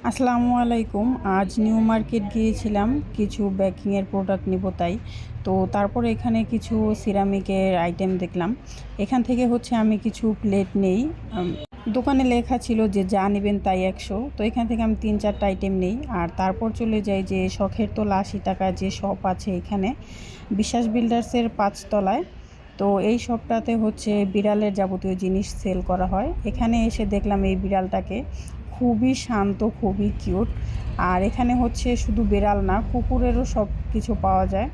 আসসালামু আলাইকুম। আজ নিউ মার্কেট গিয়েছিলাম কিছু বেকিংয়ের প্রোডাক্ট নিব তাই। তো তারপরে এখানে কিছু সিরামিকের আইটেম দেখলাম। এখান থেকে আমি কিছু প্লেট নেই। দোকানে লেখা ছিল যে যা নেবেন তাই 100। তো এখান থেকে আমি 3-4টা আইটেম নেই। আর তারপর চলে যাই যে শখের তোলা 80 টাকা যে শপ আছে এখানে, বিশ্বাস বিল্ডার্সের 5 তলায়। তো এই শপটাতে বিড়ালের যাবতীয় জিনিস সেল করা হয়। এখানে এসে দেখলাম এই বিড়ালটাকে, খুবই শান্ত, খুবই কিউট। আর এখানে শুধু বিড়াল না, কুকুরেরও সব কিছু পাওয়া যায়।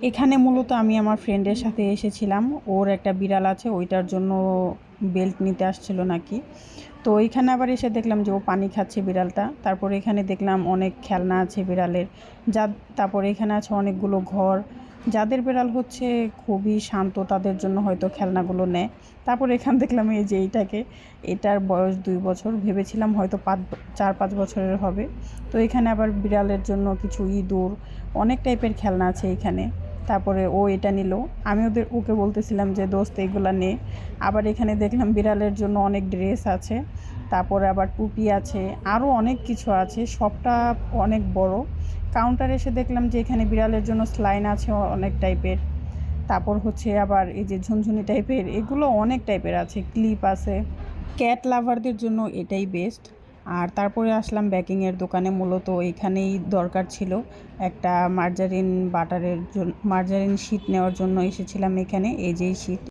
এখানে মূলত আমি আমার ফ্রেন্ডের সাথে এসেছিলাম। ওর একটা বিড়াল আছে, ওইটার জন্য বেল্ট নিতে আসছিল নাকি। তো এইখানে আবার এসে দেখলাম যে ও পানি খাচ্ছে বিড়ালটা। তারপরে এখানে দেখলাম অনেক খেলনা আছে বিড়ালের। যা তারপরে এখানে আছে অনেকগুলো ঘর। যাদের বিড়াল খুবই শান্ত তাদের জন্য হয়তো খেলনাগুলো নেয়। তারপরে এখানে দেখলাম এই যে এইটাকে, এটার বয়স 2 বছর, ভেবেছিলাম হয়তো 4-5 বছরের হবে। তো এখানে আবার বিড়ালের জন্য কিছু ইঁদুর, অনেক টাইপের খেলনা আছে এখানে। তারপরে ও এটা নিল, আমি ওকে বলতেছিলাম যে দোস্ত এগুলা নে। আবার এখানে দেখলাম বিড়ালের জন্য অনেক ড্রেস আছে, তারপরে আবার টুপি আছে, আরও অনেক কিছু আছে। শপটা অনেক বড়। কাউন্টারে এসে দেখলাম যে এখানে বিড়ালের জন্য স্লাইন আছে অনেক টাইপের। তারপর আবার এই যে ঝুনঝুনি টাইপের, এগুলো অনেক টাইপের আছে, ক্লিপ আছে। ক্যাট লাভারদের জন্য এটাই বেস্ট। আর তারপরে আসলাম বেকিংয়ের দোকানে, মূলত এখানেই দরকার ছিল একটা মার্জারিন বাটারের জন্য, মার্জারিন শিট নেওয়ার জন্য এসেছিলাম এখানে। এই যে শিট,